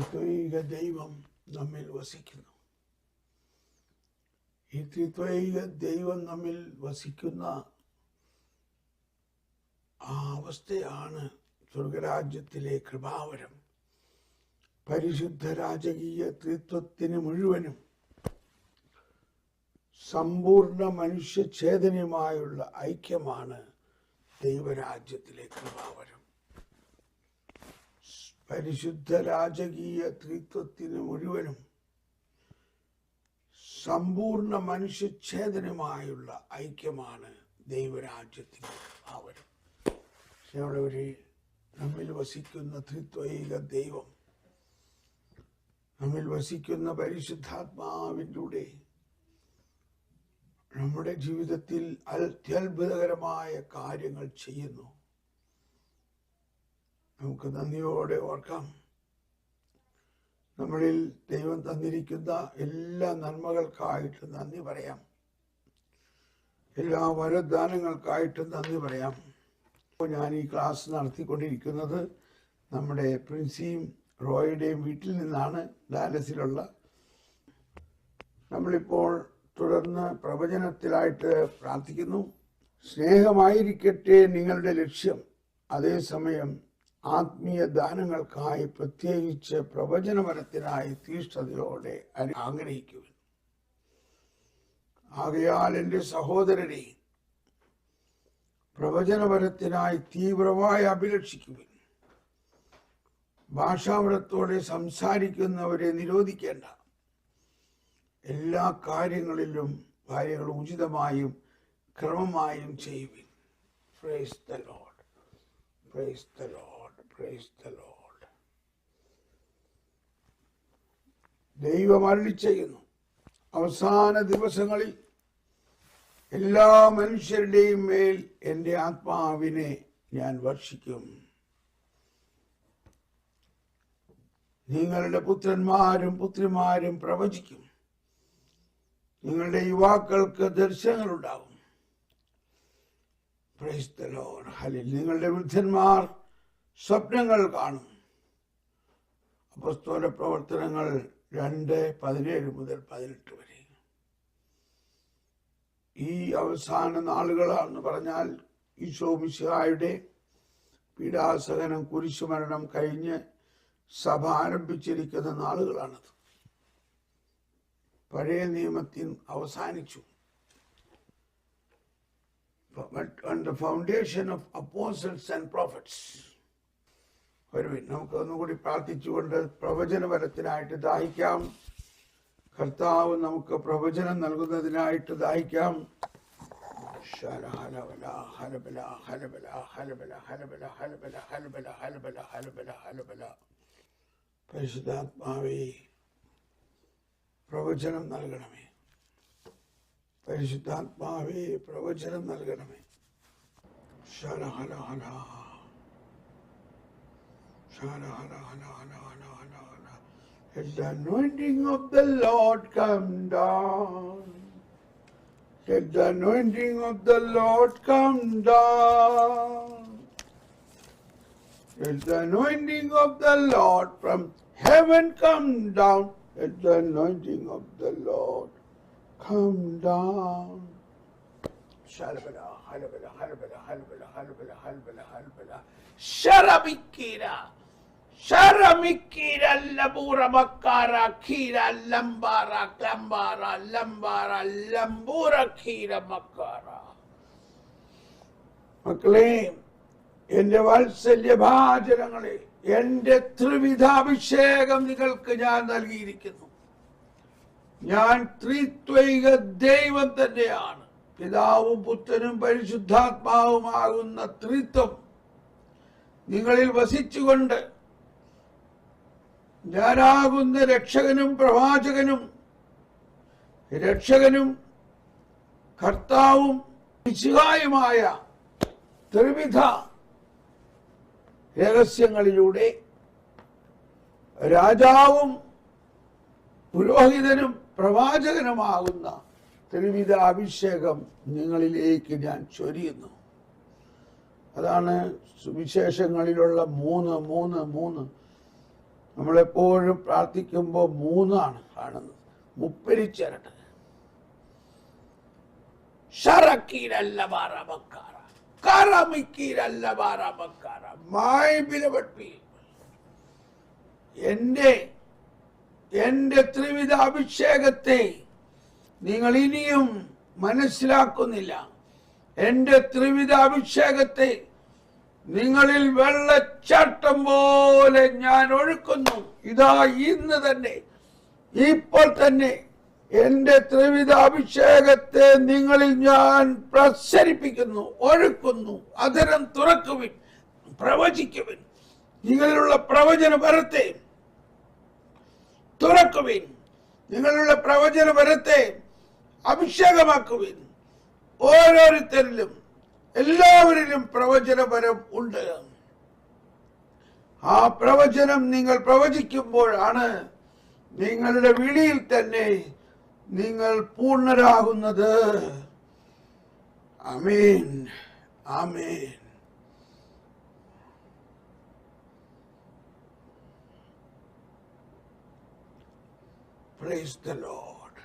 ത്രിത്വൈക ദൈവം നമ്മിൽ വസിക്കുന്നു. ഈ ത്രിത്വൈക ദൈവം നമ്മിൽ വസിക്കുന്ന ആ അവസ്ഥയാണ് സ്വർഗരാജ്യത്തിലെ കൃപാവരം. പരിശുദ്ധ രാജകീയ ത്രിത്വത്തിന് മുഴുവനും സമ്പൂർണ്ണ മനുഷ്യചേതനയുമായുള്ള ഐക്യമാണ് ദൈവരാജ്യത്തിലെ കൃപാവരം. പരിശുദ്ധ രാജകീയ ത്രിത്വത്തിന് മുഴുവനും സമ്പൂർണ്ണ മനുഷ്യചേതനയുമായുള്ള ഐക്യമാണ് ദൈവരാജ്യത്തിലെ കൃപാവരം. ഞങ്ങളൊരു നമ്മിൽ വസിക്കുന്ന ത്രിത്വൈക ദൈവം, നമ്മിൽ വസിക്കുന്ന പരിശുദ്ധാത്മാവിലൂടെ നമ്മുടെ ജീവിതത്തിൽ അത്യത്ഭുതകരമായ കാര്യങ്ങൾ ചെയ്യുന്നു. നമുക്ക് നന്ദിയോടെ ഓർക്കാം. നമ്മളിൽ ദൈവം തന്നിരിക്കുന്ന എല്ലാ നന്മകൾക്കായിട്ട് നന്ദി പറയാം. എല്ലാ വരദാനങ്ങൾക്കായിട്ട് നന്ദി പറയാം. ഞാൻ ഈ ക്ലാസ് നടത്തിക്കൊണ്ടിരിക്കുന്നത് നമ്മുടെ പ്രിൻസിയും റോയുടെയും വീട്ടിൽ നിന്നാണ്, ഡാലസിലുള്ള. നമ്മളിപ്പോൾ തുടർന്ന് പ്രവചനത്തിലായിട്ട് പ്രാർത്ഥിക്കുന്നു. സ്നേഹമായിരിക്കട്ടെ നിങ്ങളുടെ ലക്ഷ്യം. അതേസമയം ആത്മീയ ദാനങ്ങൾക്കായി, പ്രത്യേകിച്ച് പ്രവചനപരത്തിനായി തീഷ്ണതയോടെ ആഗ്രഹിക്കുവിൻ. ആകയാൽ എൻ്റെ സഹോദരരെ, പ്രവചനപരത്തിനായി തീവ്രമായി അഭിലഷിക്കുവിൻ. ഭാഷാപരത്തോടെ സംസാരിക്കുന്നവരെ നിരോധിക്കേണ്ട. എല്ലാ കാര്യങ്ങളും ഉചിതമായും ക്രമമായും ചെയ്യുവിൻ. Price the Lord, price the Lord, price the Lord. ദൈവം അരുളിച്ചെയ്യുന്നു, അവസാന ദിവസങ്ങളിൽ എല്ലാ മനുഷ്യരുടെയും മേൽ എൻ്റെ ആത്മാവിനെ ഞാൻ വർഷിക്കും. നിങ്ങളുടെ പുത്രന്മാരും പുത്രിമാരും പ്രവചിക്കും. നിങ്ങളുടെ യുവാക്കൾക്ക് ദർശനങ്ങളുണ്ടാകും. Praise the lord. ഹല്ലേലൂയ. നിങ്ങളുടെ വൃദ്ധന്മാർ സ്വപ്നങ്ങൾ കാണും. അപ്പോസ്തല പ്രവർത്തനങ്ങൾ 2:17 മുതൽ 18 വരെ. ഈ അവസാന നാളുകളാണെന്ന് പറഞ്ഞാൽ ഈശോ മിശിഹായുടെ പീഡാസഹനം, കുരിശുമരണം കഴിഞ്ഞ് സഭ ആരംഭിച്ചിരിക്കുന്ന നാളുകളാണത്. പഴയ നിയമത്തിൽ അവസാനിച്ചു. On the foundation of apostles and prophets. നമുക്ക് ഒന്നുകൂടി പ്രാർത്ഥിച്ചുകൊണ്ട് പ്രവചനപരത്തിനായിട്ട് ദാഹിക്കാം. കർത്താവ് നമുക്ക് പ്രവചനം നൽകുന്നതിനായിട്ട് ദാഹിക്കാം. പരിശുദ്ധാത്മാവേ, പ്രവചനം നൽകണമേ. പരിശുദ്ധാത്മാവേ, പ്രവചനം നൽകണമേ. Let the anointing of the Lord come down. Let the anointing of the Lord come down. Let the anointing of the Lord from heaven come down. Let the anointing of the Lord come down. Shalabala, halabala, halabala, halabala, halabala, halabala, halabala. Sharabikira. Sharamikira labura makara kira lambara klambara lambara lambura kira makara. മക്കളെ, എന്റെ വാത്സല്യഭാചനങ്ങളെ, എന്റെ ത്രിവിധാഭിഷേകം നിങ്ങൾക്ക് ഞാൻ നൽകിയിരിക്കുന്നു. ഞാൻ ത്രിത്വൈക ദൈവം തന്നെയാണ്. പിതാവും പുത്രനും പരിശുദ്ധാത്മാവുമാകുന്ന ത്രിത്വം നിങ്ങളിൽ വസിച്ചുകൊണ്ട് ഞാനാകുന്ന രക്ഷകനും പ്രവാചകനും രക്ഷകനും കർത്താവും മിശിഹായുമായ ത്രിവിധ രഹസ്യങ്ങളിലൂടെ രാജാവും പുരോഹിതനും പ്രവാചകനുമാകുന്ന ത്രിവിധ അഭിഷേകം നിങ്ങളിലേക്ക് ഞാൻ ചൊരിയുന്നു. അതാണ് സുവിശേഷങ്ങളിലുള്ള 3. നമ്മളെപ്പോഴും പ്രാർത്ഥിക്കുമ്പോൾ 3 കാണുന്നത്. മുപ്പരിച്ചരട് ഷറക്കീരല്ല ബാറബക്കാര കറമിക്കീരല്ല ബാറബക്കാര. മൈ ബിലവഡ് പീപ്പിൾ, എന്റെ ത്രിവിധ അഭിഷേകത്തെ നിങ്ങൾ ഇനിയും മനസ്സിലാക്കുന്നില്ല. എന്റെ ത്രിവിധ അഭിഷേകത്തെ നിങ്ങളിൽ വെള്ളച്ചാട്ടം പോലെ ഞാൻ ഒഴുക്കുന്നു. ഇതാ ഇന്ന് തന്നെ, ഇപ്പോൾ തന്നെ എന്റെ ത്രിവിധ അഭിഷേകത്തെ നിങ്ങളിൽ ഞാൻ പ്രസരിപ്പിക്കുന്നു, ഒഴുക്കുന്നു. അധരം തുറക്കുവിൻ, പ്രവചിക്കുവിൻ. നിങ്ങളിലുള്ള പ്രവചന വരത്തെ തുറക്കുവിൻ, നിങ്ങളുടെ പ്രവചന വരത്തെ അഭിഷേകമാക്കുവിൻ. ഓരോരുത്തരിലും, എല്ലാവരിലും പ്രവചനപരം ഉണ്ട്. ആ പ്രവചനം നിങ്ങൾ പ്രവചിക്കുമ്പോഴാണ് നിങ്ങളുടെ വിളിയിൽ തന്നെ നിങ്ങൾ പൂർണ്ണരാകുന്നത്. ആമേൻ, ആമേൻ. Praise the Lord.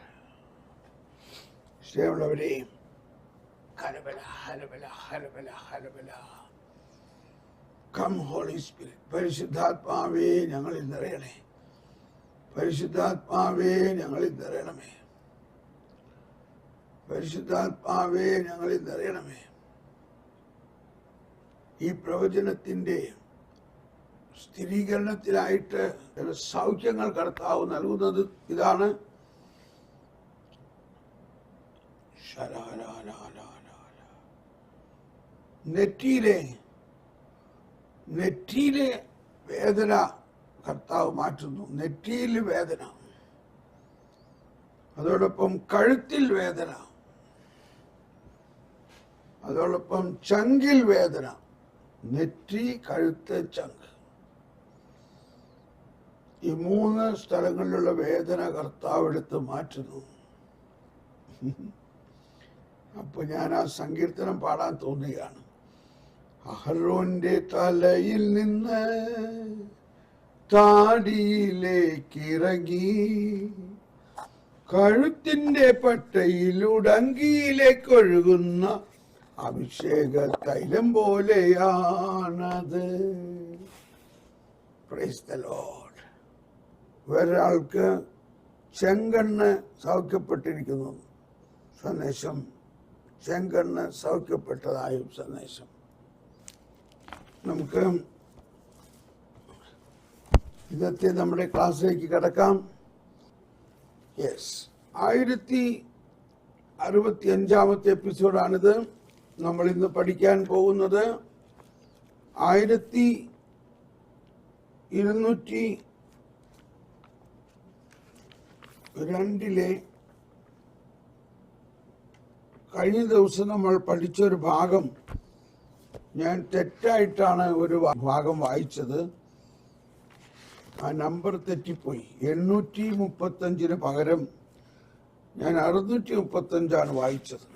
സ്നേഹമുള്ളവരെ, ഹല്ലേലൂയ, ഹല്ലേലൂയ, ഹല്ലേലൂയ, ഹല്ലേലൂയ. Come holy spirit. പരിശുദ്ധാത്മാവേ ഞങ്ങളിൽ നിറയണേ, പരിശുദ്ധാത്മാവേ ഞങ്ങളിൽ നിറയണമേ, പരിശുദ്ധാത്മാവേ ഞങ്ങളിൽ നിറയണമേ. ഈ പ്രവചനത്തിന്റെ സ്ഥിരീകരണത്തിനായിട്ട് ചില സൗഖ്യങ്ങൾ കർത്താവ് നൽകുന്നത് ഇതാണ്. നെറ്റിയിലെ വേദന കർത്താവ് മാറ്റുന്നു. നെറ്റിയിൽ വേദന, അതോടൊപ്പം കഴുത്തിൽ വേദന, അതോടൊപ്പം ചങ്കിൽ വേദന. നെറ്റി, കഴുത്ത്, ചങ്ക്, ഈ 3 സ്ഥലങ്ങളിലുള്ള വേദന കർത്താവ് എടുത്ത് മാറ്റുന്നു. അപ്പൊ ഞാൻ ആ സങ്കീർത്തനം പാടാൻ തോന്നുകയാണ്. അഹരോന്റെ തലയിൽ നിന്ന് താടിയിലേക്കിറങ്ങി കഴുത്തിന്റെ പട്ടയിലുടങ്കിയിലേക്ക് ഒഴുകുന്ന അഭിഷേക തൈലം പോലെയാണത്. Price the Lord. ഒരാൾക്ക് ചെങ്കണ്ണ് സൗഖ്യപ്പെട്ടിരിക്കുന്നു സന്ദേശം, ചെങ്കണ്ണ് സൗഖ്യപ്പെട്ടതായും സന്ദേശം. നമുക്ക് ഇന്നത്തെ നമ്മുടെ ക്ലാസ്സിലേക്ക് കടക്കാം. യെസ്, 1065 എപ്പിസോഡാണിത്. നമ്മൾ ഇന്ന് പഠിക്കാൻ പോകുന്നത് 1202 കഴിഞ്ഞ ദിവസം നമ്മൾ പഠിച്ചൊരു ഭാഗം ഞാൻ തെറ്റായിട്ടാണ് ഒരു ഭാഗം വായിച്ചത്. ആ നമ്പർ തെറ്റിപ്പോയി. 835 പകരം ഞാൻ 635 വായിച്ചത്.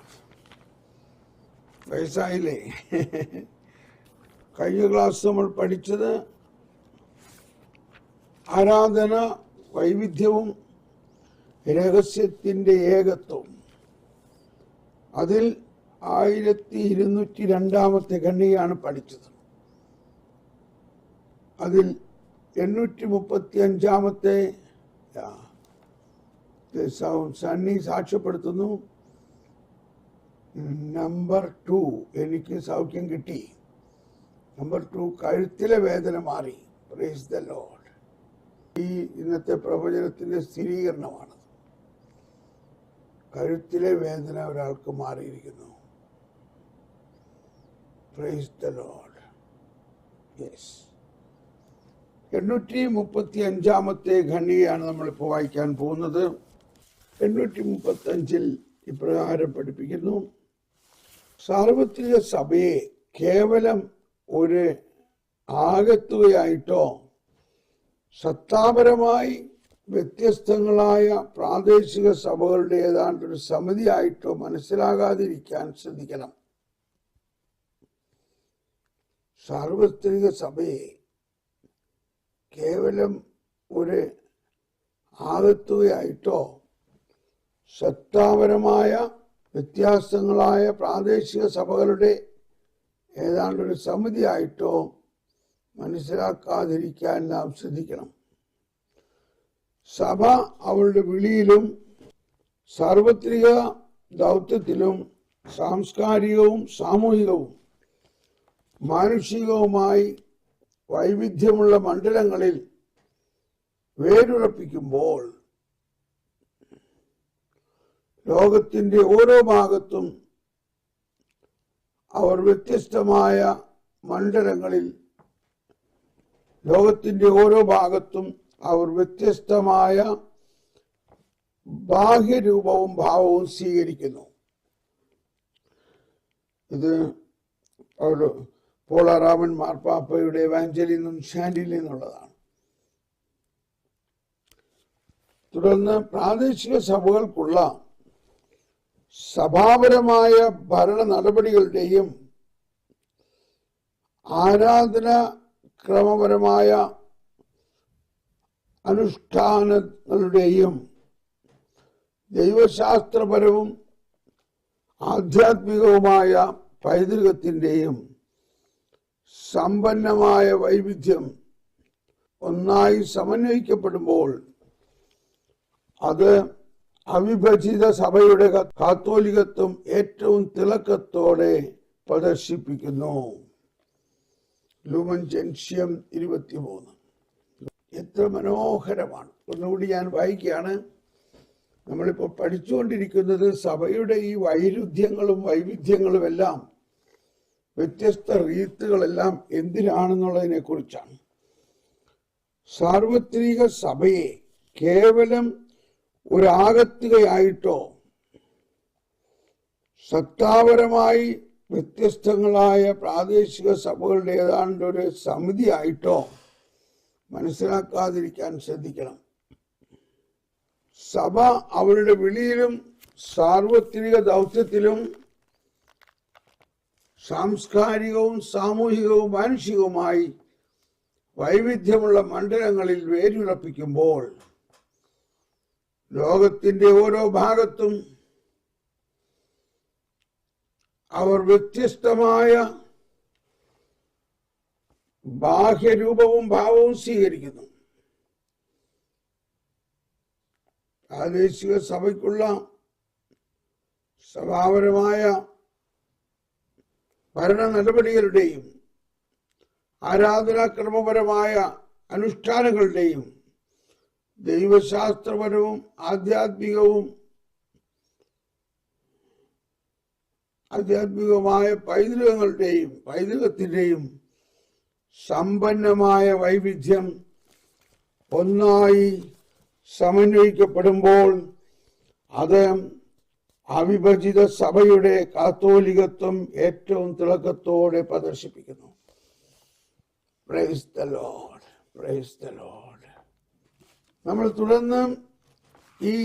വയസ്സായില്ലേ? കഴിഞ്ഞ ക്ലാസ് നമ്മൾ പഠിച്ചത് ആരാധന വൈവിധ്യവും രഹസ്യത്തിന്റെ ഏകത്വവും. അതിൽ 1202 ഖണ്ഡികയാണ് പഠിച്ചത്. അതിൽ 835 സണ്ണി സാക്ഷ്യപ്പെടുത്തുന്നു. നമ്പർ 2 എനിക്ക് സൗഖ്യം കിട്ടി. നമ്പർ 2 കഴുത്തിലെ വേദന മാറി. Price the Lord. ഈ ഇന്നത്തെ പ്രവചനത്തിന്റെ സ്ഥിരീകരണമാണ്. കഴുത്തിലെ വേദന ഒരാൾക്ക് മാറിയിരിക്കുന്നു. Price the Lord. യെസ്, 835 ഖണ്ഡികയാണ് നമ്മളിപ്പോൾ വായിക്കാൻ പോകുന്നത്. 835 ഇപ്രകാരം പഠിപ്പിക്കുന്നു: സാർവത്രിക സഭയെ കേവലം ഒരു ആകത്തുകയായിട്ടോ സത്താപരമായി വ്യത്യസ്തങ്ങളായ പ്രാദേശിക സഭകളുടെ ഏതാണ്ടൊരു സമിതിയായിട്ടോ മനസ്സിലാകാതിരിക്കാൻ ശ്രദ്ധിക്കണം. സാർവത്രിക സഭയെ കേവലം ഒരു ആകത്തുകയായിട്ടോ സത്താപരമായ വ്യത്യാസങ്ങളായ പ്രാദേശിക സഭകളുടെ ഏതാണ്ടൊരു സമിതിയായിട്ടോ മനസ്സിലാക്കാതിരിക്കാൻ നാം ശ്രദ്ധിക്കണം. സഭ അവളുടെ വിളിയിലും സാർവത്രിക ദൗത്യത്തിലും സാംസ്കാരികവും സാമൂഹികവും മാനുഷികവുമായി വൈവിധ്യമുള്ള മണ്ഡലങ്ങളിൽ വേരുറപ്പിക്കുമ്പോൾ ലോകത്തിൻ്റെ ഓരോ ഭാഗത്തും അവർ വ്യത്യസ്തമായ മണ്ഡലങ്ങളിൽ ബാഹ്യരൂപവും ഭാവവും സ്വീകരിക്കുന്നു. ഇത് പോളാറാമൻ മാർപ്പാപ്പയുടെ എവാഞ്ചലിൽ നിന്നും ഷാൻഡിലിൽ നിന്നുള്ളതാണ്. തുടർന്ന് പ്രാദേശിക സഭകൾക്കുള്ള സഭാപരമായ ഭരണ നടപടികളുടെയും ആരാധന ക്രമപരമായ അനുഷ്ഠാനങ്ങളുടെയും ദൈവശാസ്ത്രപരവും ആധ്യാത്മികവുമായ പൈതൃകത്തിൻ്റെയും സമ്പന്നമായ വൈവിധ്യം ഒന്നായി സമന്വയിക്കപ്പെടുമ്പോൾ അത് അവിഭജിത സഭയുടെ കാത്തോലികത്വം ഏറ്റവും തിളക്കത്തോടെ പ്രദർശിപ്പിക്കുന്നു. ലൂമൻ ജെൻഷ്യം 23. എത്ര മനോഹരമാണ്! ഒന്നുകൂടി ഞാൻ വായിക്കുകയാണ്. നമ്മളിപ്പോൾ പഠിച്ചുകൊണ്ടിരിക്കുന്നത് സഭയുടെ ഈ വൈവിധ്യങ്ങളും എല്ലാം വ്യത്യസ്ത റീത്തുകളെല്ലാം എന്തിനാണെന്നുള്ളതിനെ കുറിച്ചാണ്. സാർവത്രിക സഭയെ കേവലം ഒരാകത്തുകയായിട്ടോ സത്താപരമായി വ്യത്യസ്തങ്ങളായ പ്രാദേശിക സഭകളുടെ ഏതാണ്ടൊരു സമിതിയായിട്ടോ മനസ്സിലാക്കാതിരിക്കാൻ ശ്രദ്ധിക്കണം. സഭ അവരുടെ വിളിയിലും സാർവത്രിക ദൗത്യത്തിലും സാംസ്കാരികവും സാമൂഹികവും മാനുഷികവുമായി വൈവിധ്യമുള്ള മണ്ഡലങ്ങളിൽ വേരുറപ്പിക്കുമ്പോൾ ലോകത്തിന്റെ ഓരോ ഭാഗത്തും അവർ വ്യത്യസ്തമായ ബാഹ്യരൂപവും ഭാവവും സ്വീകരിക്കുന്നു. പ്രാദേശിക സഭയ്ക്കുള്ള സഭാപരമായ ഭരണ നടപടികളുടെയും ആരാധനാക്രമപരമായ അനുഷ്ഠാനങ്ങളുടെയും ദൈവശാസ്ത്രപരവും ആധ്യാത്മികവുമായ പൈതൃകത്തിൻ്റെയും സമ്പന്നമായ വൈവിധ്യം ഒന്നായി സമന്വയിക്കപ്പെടുമ്പോൾ അത് അവിഭജിത സഭയുടെ കാത്തോലികത്വം ഏറ്റവും തിളക്കത്തോടെ പ്രദർശിപ്പിക്കുന്നു. Price the Lord, price the Lord. നമ്മൾ തുടർന്ന് ഈ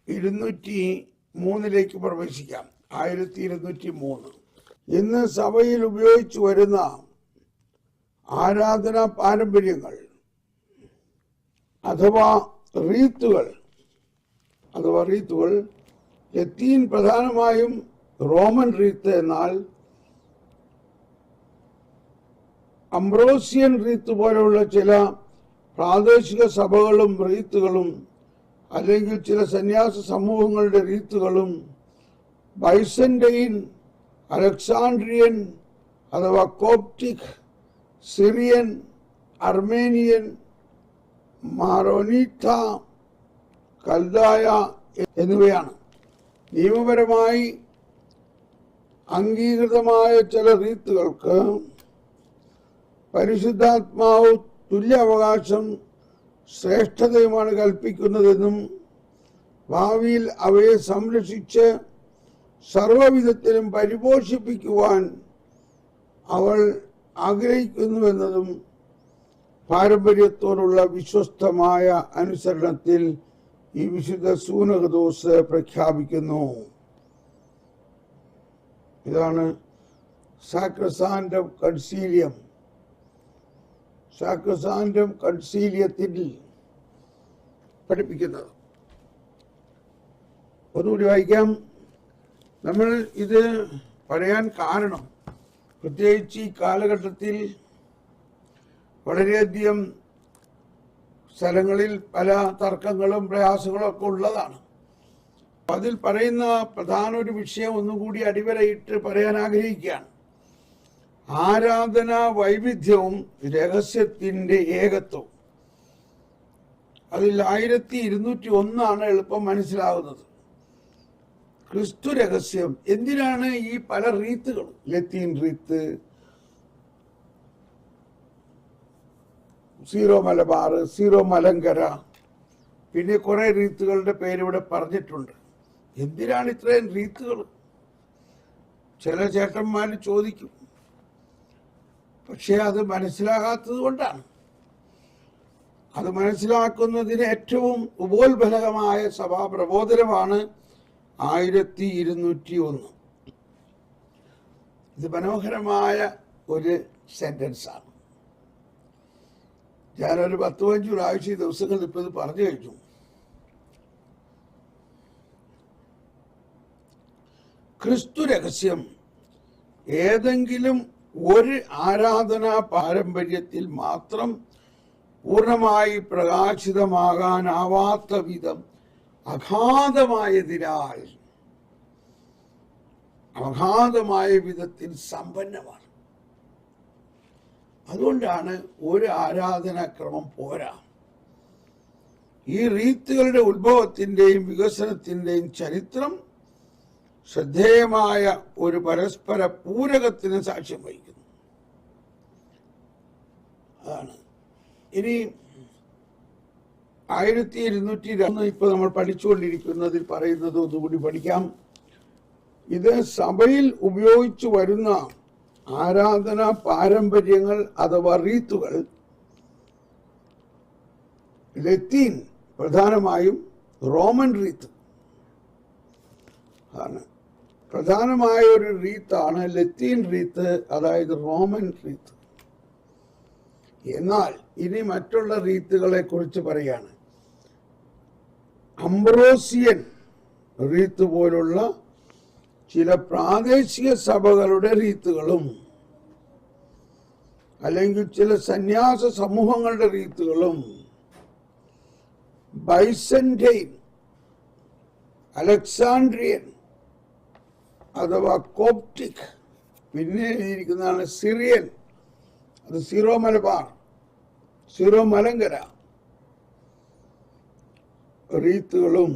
1203 പ്രവേശിക്കാം. 1203 ഇന്ന് സഭയിൽ ഉപയോഗിച്ചു വരുന്ന ആരാധനാ പാരമ്പര്യങ്ങൾ അഥവാ റീത്തുകൾ ലത്തീൻ പ്രധാനമായും റോമൻ റീത്ത്, എന്നാൽ അംബ്രോസിയൻ റീത്ത് പോലെയുള്ള ചില പ്രാദേശിക സഭകളും റീത്തുകളും അല്ലെങ്കിൽ ചില സന്യാസ സമൂഹങ്ങളുടെ റീത്തുകളും ബൈസന്റൈൻ, അലക്സാണ്ട്രിയൻ അഥവാ കോപ്റ്റിക്, സിറിയൻ, അർമേനിയൻ, മാറോനീത്ത, കൽദായ എന്നിവയാണ്. നിയമപരമായി അംഗീകൃതമായ ചില റീത്തുകൾക്ക് പരിശുദ്ധാത്മാവ് തുല്യാവകാശം ശ്രേഷ്ഠതയുമാണ് കൽപ്പിക്കുന്നതെന്നും ഭാവിയിൽ അവയെ സംരക്ഷിച്ച് സർവവിധത്തിലും പരിപോഷിപ്പിക്കുവാൻ അവൾ ആഗ്രഹിക്കുന്നുവെന്നതും പാരമ്പര്യത്തോടുള്ള വിശ്വസ്തമായ അനുസരണത്തിൽ ഈ വിശുദ്ധ സൂനകദോസ് പ്രഖ്യാപിക്കുന്നു. ഇതാണ് സാക്രസാൻഡ് ഓഫ് കൺസീലിയം സാക്രസാൻഡം കൺസീലിയത്തിൽ പഠിപ്പിക്കുന്നത്. ഒന്നുകൂടി വായിക്കാം. നമ്മൾ ഇത് പറയാൻ കാരണം, പ്രത്യേകിച്ച് ഈ കാലഘട്ടത്തിൽ വളരെയധികം സ്ഥലങ്ങളിൽ പല തർക്കങ്ങളും പ്രയാസങ്ങളും ഒക്കെ ഉള്ളതാണ്. അതിൽ പറയുന്ന പ്രധാന ഒരു വിഷയം ഒന്നുകൂടി അടിവരയിട്ട് പറയാൻ ആഗ്രഹിക്കുകയാണ്. ആരാധന വൈവിധ്യവും രഹസ്യത്തിൻ്റെ ഏകത്വവും. അതിൽ 1201 എളുപ്പം മനസ്സിലാവുന്നത്. ക്രിസ്തു രഹസ്യം. എന്തിനാണ് ഈ പല റീത്തുകളും? ലത്തീൻ റീത്ത്, സീറോ മലബാർ, സീറോ മലങ്കര, പിന്നെ കുറെ റീത്തുകളുടെ പേരിവിടെ പറഞ്ഞിട്ടുണ്ട്. എന്തിനാണ് ഇത്രയും റീത്തുകൾ? ചില ചേട്ടന്മാർ ചോദിക്കും. പക്ഷെ അത് മനസ്സിലാകാത്തത് കൊണ്ടാണ്. അത് മനസ്സിലാക്കുന്നതിന് ഏറ്റവും ഉപോത്ബലകമായ സഭാപ്രബോധനമാണ് 1201. ഇത് മനോഹരമായ ഒരു സെന്റൻസാണ്. ഞാനൊരു 10-15 പ്രാവശ്യം ദിവസങ്ങളിൽ ഇപ്പോൾ ഇത് പറഞ്ഞു കഴിഞ്ഞു. ക്രിസ്തു രഹസ്യം ഏതെങ്കിലും ഒരു ആരാധനാ പാരമ്പര്യത്തിൽ മാത്രം പൂർണ്ണമായി പ്രകാശിതമാകാനാവാത്ത വിധം അഗാധമായ വിധത്തിൽ സമ്പന്നമാണ്. അതുകൊണ്ടാണ് ഒരു ആരാധനാക്രമം പോരാ. ഈ റീത്തുകളുടെ ഉത്ഭവത്തിന്റെയും വികസനത്തിന്റെയും ചരിത്രം ശ്രദ്ധേയമായ ഒരു പരസ്പര പൂരകത്തിന് സാക്ഷ്യം വഹിക്കുന്നു. അതാണ്. ഇനി 1202 ഇപ്പൊ നമ്മൾ പഠിച്ചുകൊണ്ടിരിക്കുന്നതിൽ പറയുന്നത് ഒന്നുകൂടി പഠിക്കാം. ഇത് സഭയിൽ ഉപയോഗിച്ചു വരുന്ന ആരാധനാ പാരമ്പര്യങ്ങൾ അഥവാ റീത്തുകൾ ലത്തീൻ, പ്രധാനമായും റോമൻ റീത്ത് ആണ്. പ്രധാനമായ ഒരു റീത്താണ് ലത്തീൻ റീത്ത്, അതായത് റോമൻ റീത്ത്. എന്നാൽ ഇനി മറ്റുള്ള റീത്തുകളെ കുറിച്ച് പറയാണ്. അംബ്രോസിയൻ റീത്ത് പോലുള്ള ചില പ്രാദേശിക സഭകളുടെ റീത്തുകളും അല്ലെങ്കിൽ ചില സന്യാസ സമൂഹങ്ങളുടെ റീത്തുകളും ബൈസന്റൈൻ, അലക്സാൻഡ്രിയൻ അഥവാ കോപ്റ്റിക്, പിന്നെ എഴുതിയിരിക്കുന്നതാണ് സിറിയൻ, അത് സീറോ മലബാർ, സീറോ മലങ്കര റീത്തുകളും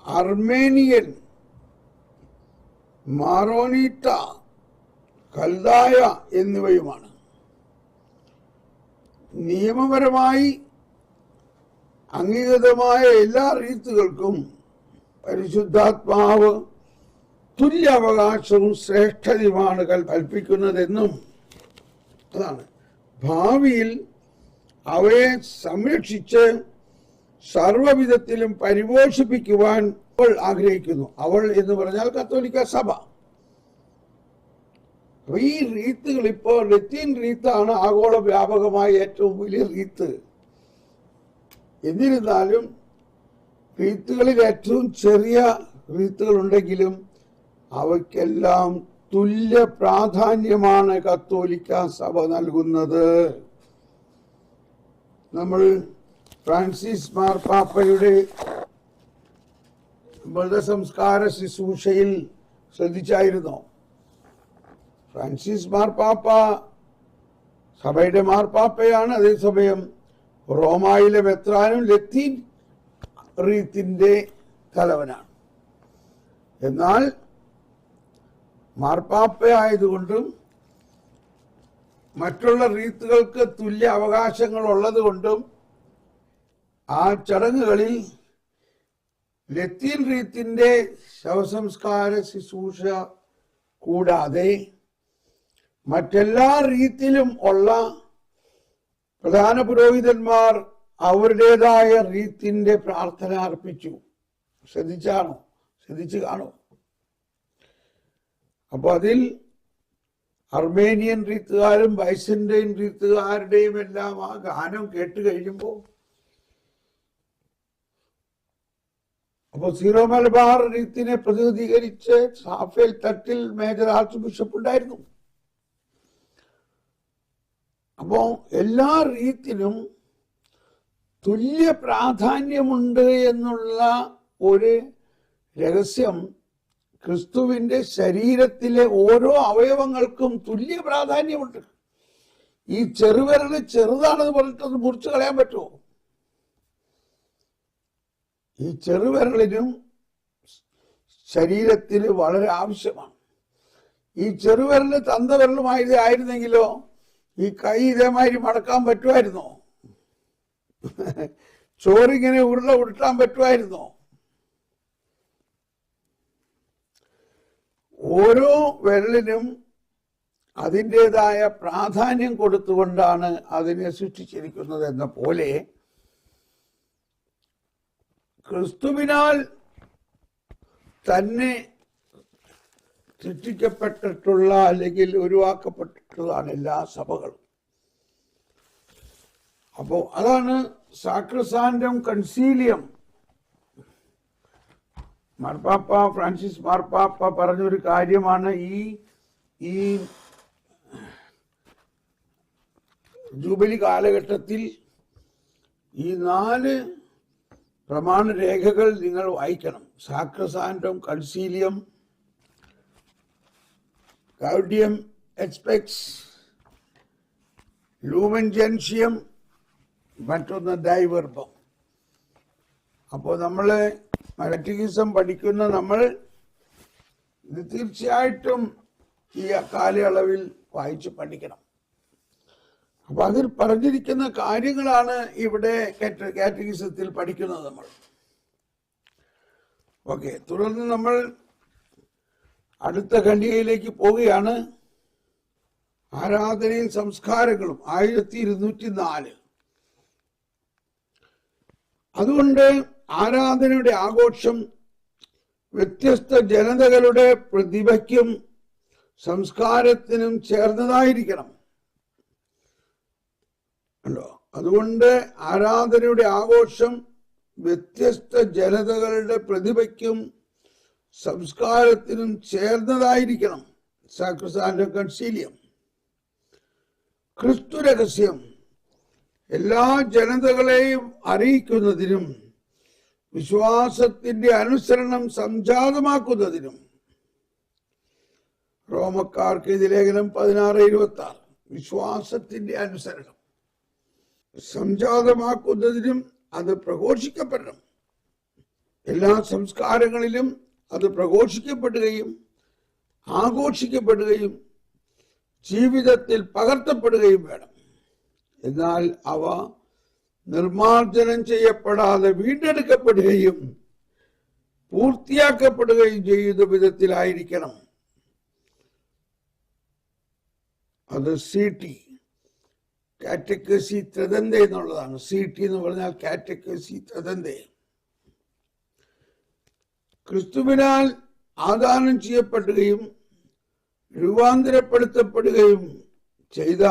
അർമേനിയൻ, മാറോനീറ്റ, കൽദായ എന്നിവയുമാണ്. നിയമപരമായി അംഗീകൃതമായ എല്ലാ റീത്തുകൾക്കും പരിശുദ്ധാത്മാവ് തുല്യാവകാശവും ശ്രേഷ്ഠതയുമാണ് കൽപ്പിക്കുന്നതെന്നും അതാണ്. ഭാവിയിൽ അവയെ സംരക്ഷിച്ച് സർവവിധത്തിലും പരിപോഷിപ്പിക്കുവാൻ അവൾ ആഗ്രഹിക്കുന്നു. അവൾ എന്ന് പറഞ്ഞാൽ കത്തോലിക്ക സഭ. അപ്പൊ ഈ റീത്തുകൾ ഇപ്പോൾ ലത്തീൻ റീത്താണ് ആഗോള വ്യാപകമായ ഏറ്റവും വലിയ റീത്ത്. എന്നിരുന്നാലും റീത്തുകളിൽ ഏറ്റവും ചെറിയ റീത്തുകൾ ഉണ്ടെങ്കിലും അവയ്ക്കെല്ലാം തുല്യ പ്രാധാന്യമാണ് കത്തോലിക്ക സഭ നൽകുന്നത്. നമ്മൾ ഫ്രാൻസിസ് മാർപ്പാപ്പയുടെ മൃതസംസ്കാര ശുശ്രൂഷയിൽ ശ്രദ്ധിച്ചായിരുന്നോ? ഫ്രാൻസിസ് മാർപ്പാപ്പ സഭയുടെ മാർപ്പാപ്പയാണ്, അതേസമയം റോമായിലെ മെത്രാനും ലത്തീൻ റീത്തിന്റെ തലവനാണ്. എന്നാൽ മാർപ്പാപ്പയായതുകൊണ്ടും മറ്റുള്ള റീത്തുകൾക്ക് തുല്യ അവകാശങ്ങൾ ഉള്ളത് കൊണ്ടും ആ ചടങ്ങുകളിൽ ലത്തീൻ റീത്തിന്റെ ശവസംസ്കാര ശുശ്രൂഷ കൂടാതെ മറ്റെല്ലാ റീത്തിലും ഉള്ള പ്രധാന പുരോഹിതന്മാർ അവരുടേതായ റീത്തിന്റെ പ്രാർത്ഥന അർപ്പിച്ചു. ശ്രദ്ധിച്ചു കാണോ? അപ്പൊ അതിൽ അർമേനിയൻ റീത്തുകാരും ബൈസന്റൈൻ റീത്തുകാരുടെയും എല്ലാം ആ ഗാനം കേട്ട് കഴിയുമ്പോൾ, അപ്പോൾ സീറോ മലബാർ റീത്തിനെ പ്രതിനിധീകരിച്ച് Raphael Thattil major arch bishop ഉണ്ടായിരുന്നു. അപ്പോ എല്ലാ റീത്തിനും തുല്യ പ്രാധാന്യമുണ്ട് എന്നുള്ള ഒരു രഹസ്യം ക്രിസ്തുവിന്റെ ശരീരത്തിലെ ഓരോ അവയവങ്ങൾക്കും തുല്യ പ്രാധാന്യമുണ്ട്. ഈ ചെറുവിരല് ചെറുതാണെന്ന് പറഞ്ഞിട്ടൊന്ന് മുറിച്ചു കളയാൻ പറ്റുമോ? ഈ ചെറുവിരലിനും ശരീരത്തിൽ വളരെ ആവശ്യമാണ്. ഈ ചെറുവിരല് തന്തവിരലുമായിരുന്നെങ്കിലോ ഈ കൈ ഇതേമാതിരി മടക്കാൻ പറ്റുമായിരുന്നോ? ചോറിങ്ങനെ ഉരുട്ടാൻ പറ്റുമായിരുന്നോ? ഓരോ വിരലിനും അതിൻ്റെതായ പ്രാധാന്യം കൊടുത്തുകൊണ്ടാണ് അതിനെ സൃഷ്ടിച്ചിരിക്കുന്നത് എന്ന പോലെ ക്രിസ്തുവിനാൽ തന്നെ സൃഷ്ടിക്കപ്പെട്ടിട്ടുള്ള അല്ലെങ്കിൽ ഒഴിവാക്കപ്പെട്ടിട്ടുള്ളതാണ് എല്ലാ സഭകളും. അപ്പോൾ അതാണ് സാക്രസാൻഡം കൺസീലിയം. മാർപ്പാപ്പ ഫ്രാൻസിസ് മാർപ്പാപ്പ പറഞ്ഞൊരു കാര്യമാണ്, ഈ ജൂബിലി കാലഘട്ടത്തിൽ ഈ 4 പ്രമാണരേഖകൾ നിങ്ങൾ വായിക്കണം. സാക്രസാൻഡം കൺസീലിയം, ഗൗഡിയം എക്സ്പെക്സ്, ലൂമൻ ജെൻഷ്യം, മറ്റൊന്ന് ദൈവർഭം. അപ്പോൾ നമ്മൾ കാറ്റഗിസം പഠിക്കുന്ന നമ്മൾ ഇത് തീർച്ചയായിട്ടും ഈ കാലയളവിൽ വായിച്ച് പഠിക്കണം. അപ്പൊ അതിൽ പറഞ്ഞിരിക്കുന്ന കാര്യങ്ങളാണ് ഇവിടെ കാറ്റഗിസത്തിൽ പഠിക്കുന്നത് നമ്മൾ. ഓക്കെ, തുടർന്ന് നമ്മൾ അടുത്ത ഖണ്ഡികയിലേക്ക് പോവുകയാണ്. ആരാധനയും സംസ്കാരങ്ങളും 1204. അതുകൊണ്ട് ആരാധനയുടെ ആഘോഷം വ്യത്യസ്ത ജനതകളുടെ പ്രതിഭയ്ക്കും സംസ്കാരത്തിനും ചേർന്നതായിരിക്കണം. അതുകൊണ്ട് ആരാധനയുടെ ആഘോഷം വ്യത്യസ്ത ജനതകളുടെ പ്രതിഭയ്ക്കും സംസ്കാരത്തിനും ചേർന്നതായിരിക്കണം. സാക്രസാൻഡം കൺസീലിയം. ക്രിസ്തു രഹസ്യം എല്ലാ ജനതകളെയും അറിയിക്കുന്നതിനും വിശ്വാസത്തിന്റെ അനുസരണം സംജാതമാക്കുന്നതിനും. റോമക്കാർക്ക് ഇത് ലേഖനം 16:26. വിശ്വാസത്തിന്റെ അനുസരണം സംജാതമാക്കുന്നതിനും അത് പ്രഘോഷിക്കപ്പെടണം. എല്ലാ സംസ്കാരങ്ങളിലും അത് പ്രഘോഷിക്കപ്പെടുകയും ആഘോഷിക്കപ്പെടുകയും ജീവിതത്തിൽ പകർത്തപ്പെടുകയും വേണം. എന്നാൽ അവ നിർമാർജനം ചെയ്യപ്പെടാതെ വീണ്ടെടുക്കപ്പെടുകയും പൂർത്തിയാക്കപ്പെടുകയും ചെയ്യുന്ന വിധത്തിലായിരിക്കണം. അത് CT കാറ്റഗസി ത്രദന്തേ എന്നുള്ളതാണ്. CT എന്ന് പറഞ്ഞാൽ കാറ്റഗസി ത്രദന്തേ. ക്രിസ്തുവിനാൽ ആദാനം ചെയ്യപ്പെടുകയും രൂപാന്തരപ്പെടുത്തപ്പെടുകയും ചെയ്ത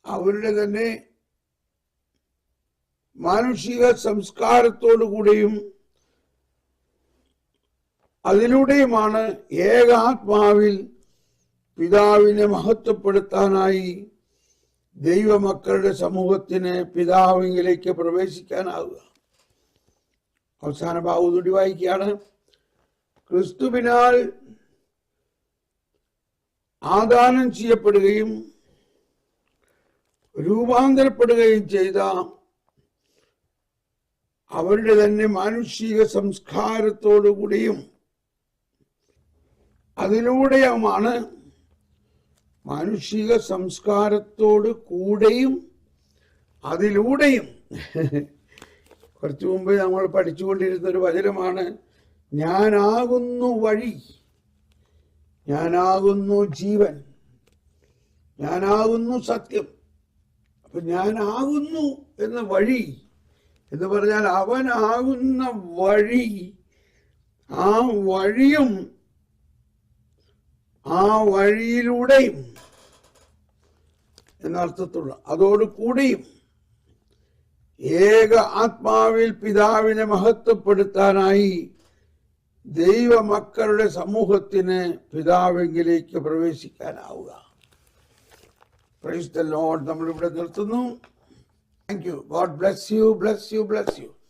അവരുടെ തന്നെ മാനുഷിക സംസ്കാരത്തോടുകൂടിയും അതിലൂടെയുമാണ് ഏകാത്മാവിൽ പിതാവിനെ മഹത്വപ്പെടുത്താനായി ദൈവമക്കളുടെ സമൂഹത്തിന് പിതാവിലേക്ക് പ്രവേശിക്കാനാവുക. അവസാന ഭാഗത്തൂടി വായിക്കുകയാണ്. ക്രിസ്തുവിനാൽ ആദാനം ചെയ്യപ്പെടുകയും രൂപാന്തരപ്പെടുകയും ചെയ്ത അവരുടെ തന്നെ മാനുഷിക സംസ്കാരത്തോടുകൂടിയും അതിലൂടെയുമാണ് മാനുഷിക സംസ്കാരത്തോട് കൂടെയും അതിലൂടെയും. കുറച്ചു മുമ്പ് നമ്മൾ പഠിച്ചുകൊണ്ടിരുന്നൊരു വചനമാണ്, ഞാനാകുന്നു വഴി, ഞാനാകുന്നു ജീവൻ, ഞാനാകുന്നു സത്യം. അപ്പൊ ഞാനാകുന്നു എന്ന വഴി എന്ന് പറഞ്ഞാൽ അവനാകുന്ന വഴി, ആ വഴിയും ആ വഴിയിലൂടെയും എന്നർത്ഥത്തുള്ള അതോടുകൂടിയും ഏക ആത്മാവിൽ പിതാവിനെ മഹത്വപ്പെടുത്താനായി ദൈവമക്കളുടെ സമൂഹത്തിന് പിതാവെങ്കിലേക്ക് പ്രവേശിക്കാനാവുക. Praise the lord. നമ്മളിവിടെ നിർത്തുന്നു. Thank you. God bless you, bless you, bless U.